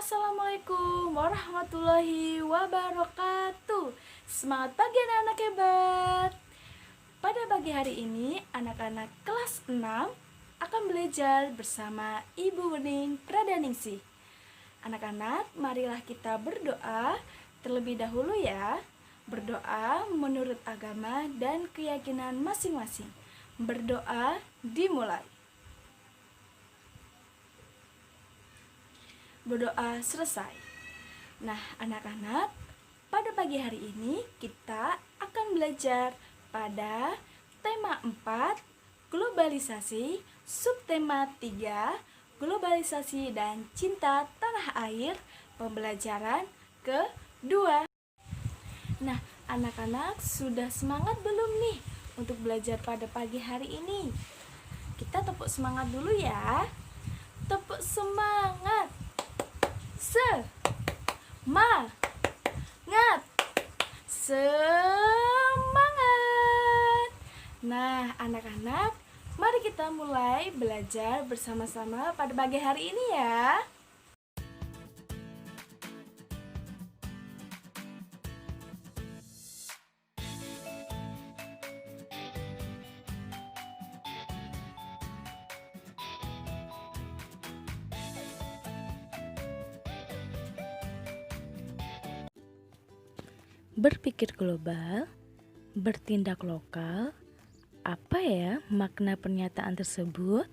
Assalamualaikum warahmatullahi wabarakatuh. Semangat pagi anak-anak hebat. Pada pagi hari ini anak-anak kelas 6 akan belajar bersama Ibu Wening Pradaningsih. Anak-anak, marilah kita berdoa terlebih dahulu ya. Berdoa menurut agama dan keyakinan masing-masing. Berdoa dimulai. Berdoa selesai. Nah, anak-anak, pada pagi hari ini kita akan belajar pada tema 4, globalisasi, subtema 3, globalisasi dan cinta tanah air, pembelajaran kedua. Nah, anak-anak sudah semangat belum nih untuk belajar pada pagi hari ini? Kita tepuk semangat dulu ya. Tepuk semangat. Semangat. Semangat. Nah, anak-anak, mari kita mulai belajar bersama-sama pada pagi hari ini ya. Berpikir global, bertindak lokal, apa ya makna pernyataan tersebut?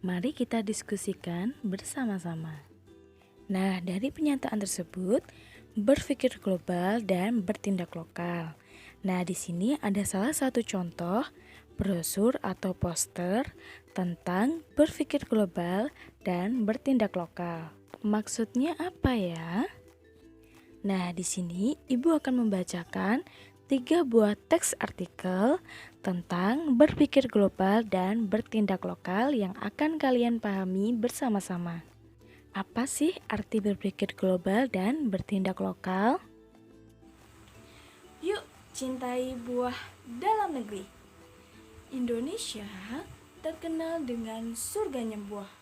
Mari kita diskusikan bersama-sama. Nah, dari pernyataan tersebut, berpikir global dan bertindak lokal. Nah, di sini ada salah satu contoh brosur atau poster tentang berpikir global dan bertindak lokal. Maksudnya apa ya? Nah, di sini Ibu akan membacakan 3 buah teks artikel tentang berpikir global dan bertindak lokal yang akan kalian pahami bersama-sama. Apa sih arti berpikir global dan bertindak lokal? Yuk, cintai buah dalam negeri. Indonesia terkenal dengan surganya buah.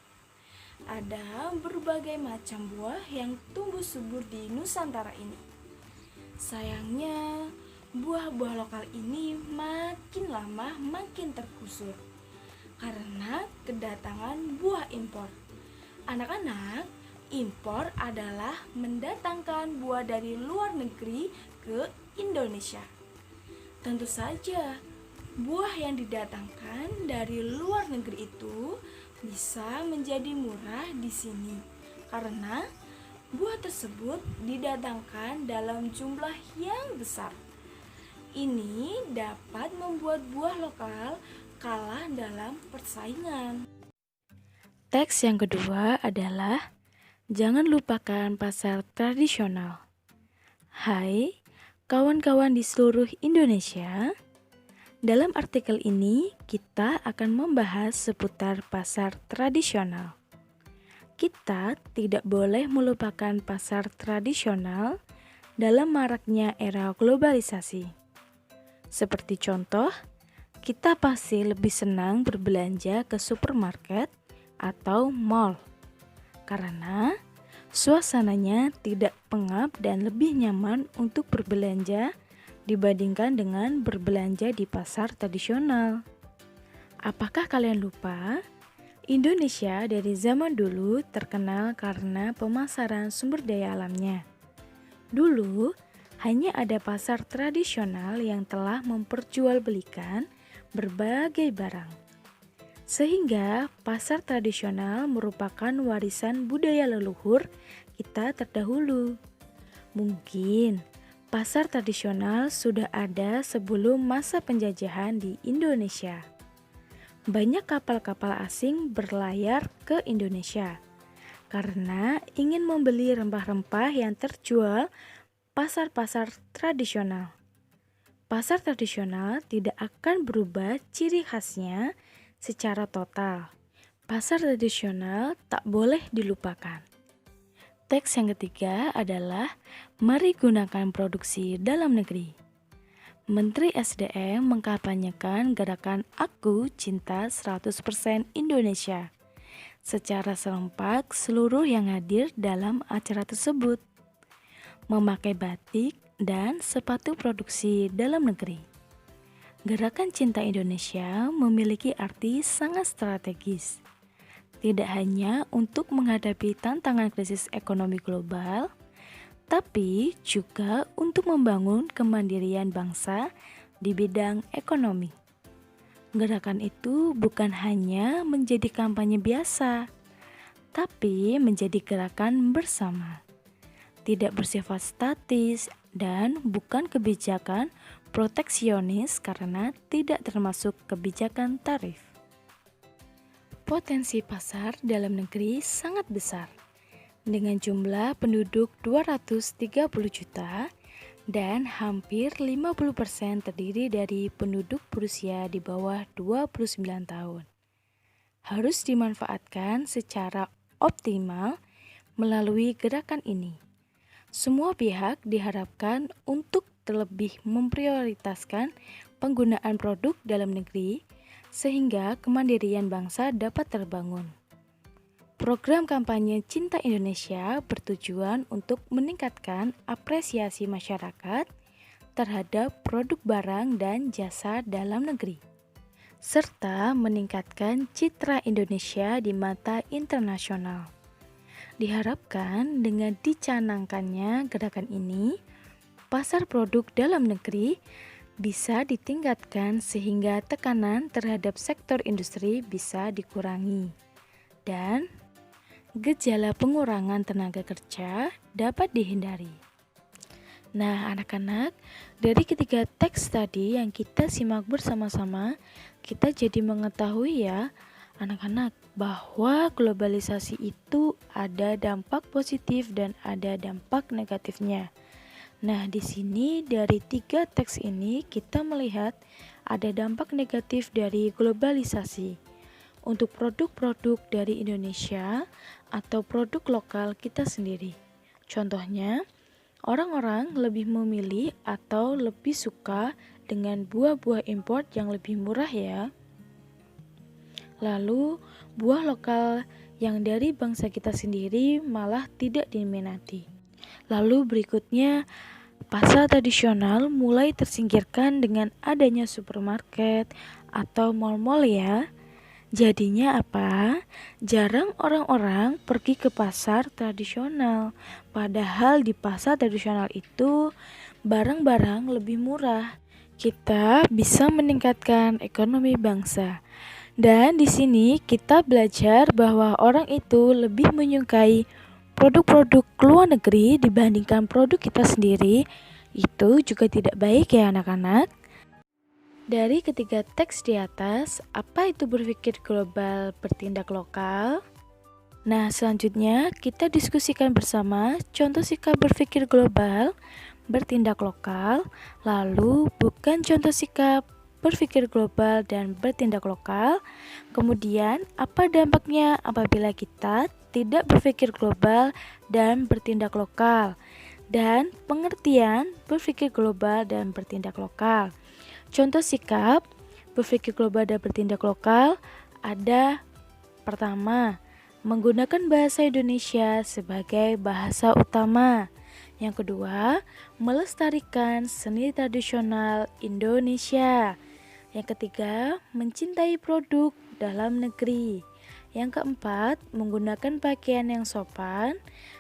Ada berbagai macam buah yang tumbuh subur di Nusantara ini. Sayangnya, buah-buah lokal ini makin lama makin tergusur karena kedatangan buah impor. Anak-anak, impor adalah mendatangkan buah dari luar negeri ke Indonesia. Tentu saja, buah yang didatangkan dari luar negeri itu bisa menjadi murah di sini karena buah tersebut didatangkan dalam jumlah yang besar. Ini dapat membuat buah lokal kalah dalam persaingan. Teks yang kedua adalah jangan lupakan pasar tradisional. Hai, kawan-kawan di seluruh Indonesia. Dalam artikel ini, kita akan membahas seputar pasar tradisional. Kita tidak boleh melupakan pasar tradisional dalam maraknya era globalisasi. Seperti contoh, kita pasti lebih senang berbelanja ke supermarket atau mall karena suasananya tidak pengap dan lebih nyaman untuk berbelanja dibandingkan dengan berbelanja di pasar tradisional. Apakah kalian lupa? Indonesia dari zaman dulu terkenal karena pemasaran sumber daya alamnya. Dulu, hanya ada pasar tradisional yang telah memperjualbelikan berbagai barang. Sehingga pasar tradisional merupakan warisan budaya leluhur kita terdahulu. Mungkin pasar tradisional sudah ada sebelum masa penjajahan di Indonesia. Banyak kapal-kapal asing berlayar ke Indonesia karena ingin membeli rempah-rempah yang terjual pasar-pasar tradisional. Pasar tradisional tidak akan berubah ciri khasnya secara total. Pasar tradisional tak boleh dilupakan. Teks yang ketiga adalah mari gunakan produksi dalam negeri. Menteri SDM mengkampanyekan gerakan Aku Cinta 100% Indonesia. secara serempak seluruh yang hadir dalam acara tersebut, memakai batik dan sepatu produksi dalam negeri. Gerakan Cinta Indonesia memiliki arti sangat strategis, tidak hanya untuk menghadapi tantangan krisis ekonomi global, tapi juga untuk membangun kemandirian bangsa di bidang ekonomi. Gerakan itu bukan hanya menjadi kampanye biasa, tapi menjadi gerakan bersama. Tidak bersifat statis dan bukan kebijakan proteksionis karena tidak termasuk kebijakan tarif. Potensi pasar dalam negeri sangat besar, dengan jumlah penduduk 230 juta dan hampir 50% terdiri dari penduduk berusia di bawah 29 tahun. Harus dimanfaatkan secara optimal melalui gerakan ini. Semua pihak diharapkan untuk terlebih memprioritaskan penggunaan produk dalam negeri sehingga kemandirian bangsa dapat terbangun. Program kampanye Cinta Indonesia bertujuan untuk meningkatkan apresiasi masyarakat terhadap produk barang dan jasa dalam negeri, serta meningkatkan citra Indonesia di mata internasional. Diharapkan dengan dicanangkannya gerakan ini, pasar produk dalam negeri bisa ditingkatkan sehingga tekanan terhadap sektor industri bisa dikurangi dan gejala pengurangan tenaga kerja dapat dihindari. Nah, anak-anak, dari ketiga teks tadi yang kita simak bersama-sama, kita jadi mengetahui ya, anak-anak, bahwa globalisasi itu ada dampak positif dan ada dampak negatifnya. Nah, di sini dari 3 teks ini kita melihat ada dampak negatif dari globalisasi untuk produk-produk dari Indonesia atau produk lokal kita sendiri. Contohnya, orang-orang lebih memilih atau lebih suka dengan buah-buah impor yang lebih murah ya. Lalu, buah lokal yang dari bangsa kita sendiri malah tidak diminati. Lalu berikutnya, pasar tradisional mulai tersingkirkan dengan adanya supermarket atau mal-mal ya. Jadinya apa? Jarang orang-orang pergi ke pasar tradisional. Padahal di pasar tradisional itu barang-barang lebih murah. Kita bisa meningkatkan ekonomi bangsa. Dan di sini kita belajar bahwa orang itu lebih menyukai produk-produk luar negeri dibandingkan produk kita sendiri. Itu juga tidak baik ya anak-anak. Dari ketiga teks di atas, apa itu berpikir global, bertindak lokal? Nah, selanjutnya kita diskusikan bersama contoh sikap berpikir global, bertindak lokal, lalu bukan contoh sikap berpikir global dan bertindak lokal. Kemudian, apa dampaknya apabila kita tidak berpikir global dan bertindak lokal? Dan pengertian berpikir global dan bertindak lokal. Contoh sikap berpikir global dan bertindak lokal ada pertama, menggunakan bahasa Indonesia sebagai bahasa utama. Yang kedua, melestarikan seni tradisional Indonesia. Yang ketiga, mencintai produk dalam negeri. Yang keempat, menggunakan pakaian yang sopan.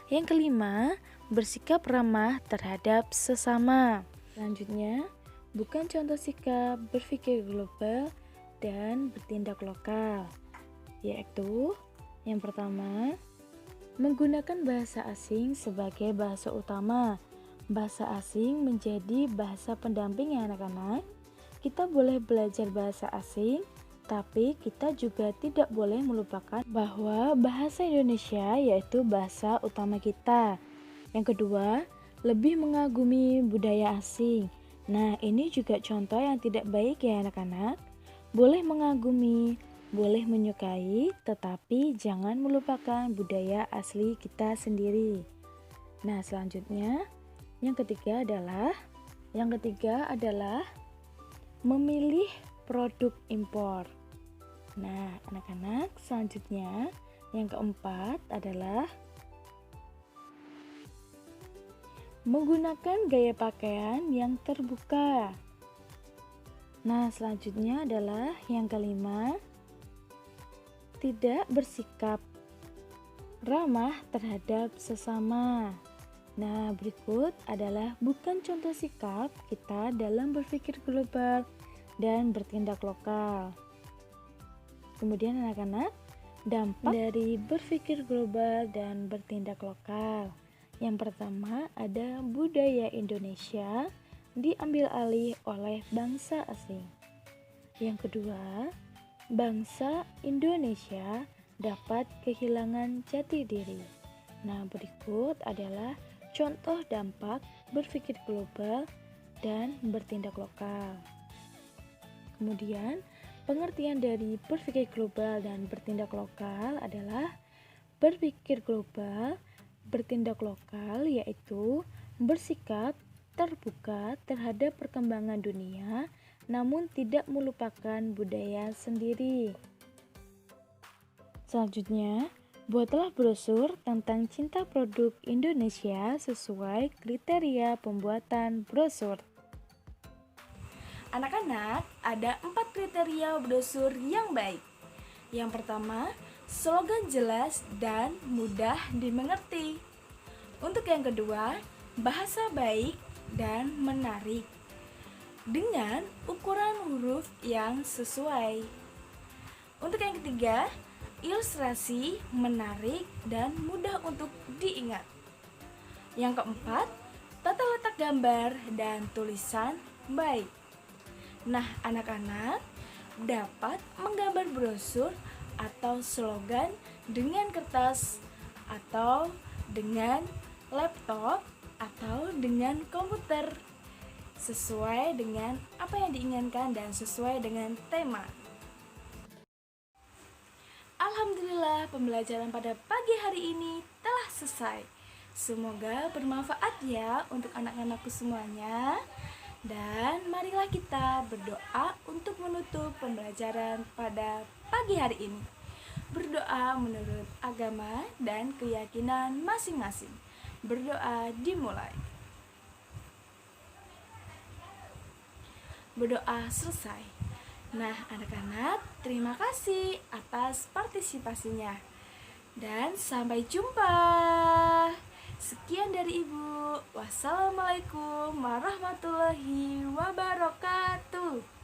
Yang kelima, bersikap ramah terhadap sesama. Selanjutnya, bukan contoh sikap berpikir global dan bertindak lokal, yaitu yang pertama, menggunakan bahasa asing sebagai bahasa utama. Bahasa asing menjadi bahasa pendamping ya anak-anak. Kita boleh belajar bahasa asing, tapi kita juga tidak boleh melupakan bahwa bahasa Indonesia yaitu bahasa utama kita. Yang kedua, lebih mengagumi budaya asing. Nah, ini juga contoh yang tidak baik ya anak-anak. Boleh mengagumi, boleh menyukai, tetapi jangan melupakan budaya asli kita sendiri. Nah, selanjutnya, yang ketiga adalah memilih produk impor. Nah, anak-anak, selanjutnya Yang keempat adalah menggunakan gaya pakaian yang terbuka. Nah, selanjutnya adalah yang kelima, tidak bersikap ramah terhadap sesama. Nah, berikut adalah bukan contoh sikap kita dalam berpikir global dan bertindak lokal. Kemudian anak-anak, dampak dari berpikir global dan bertindak lokal. Yang pertama ada budaya Indonesia diambil alih oleh bangsa asing. Yang kedua, bangsa Indonesia dapat kehilangan jati diri. Nah, berikut adalah contoh dampak berpikir global dan bertindak lokal. Kemudian, pengertian dari berpikir global dan bertindak lokal adalah berpikir global, bertindak lokal yaitu bersikap terbuka terhadap perkembangan dunia, namun tidak melupakan budaya sendiri. Selanjutnya, buatlah brosur tentang cinta produk Indonesia sesuai kriteria pembuatan brosur. Anak-anak, ada 4 kriteria brosur yang baik. Yang pertama, slogan jelas dan mudah dimengerti. Untuk yang kedua, bahasa baik dan menarik dengan ukuran huruf yang sesuai. Untuk yang ketiga, ilustrasi menarik dan mudah untuk diingat. Yang keempat, tata letak gambar dan tulisan baik. Nah, anak-anak dapat menggambar brosur atau slogan dengan kertas atau dengan laptop atau dengan komputer sesuai dengan apa yang diinginkan dan sesuai dengan tema. Alhamdulillah, pembelajaran pada pagi hari ini telah selesai. Semoga bermanfaat ya untuk anak-anakku semuanya. Dan marilah kita berdoa untuk menutup pembelajaran pada pagi hari ini. Berdoa menurut agama dan keyakinan masing-masing. Berdoa dimulai. Berdoa selesai. Nah, anak-anak, terima kasih atas partisipasinya. Dan sampai jumpa. Sekian dari Ibu. Wassalamualaikum warahmatullahi wabarakatuh.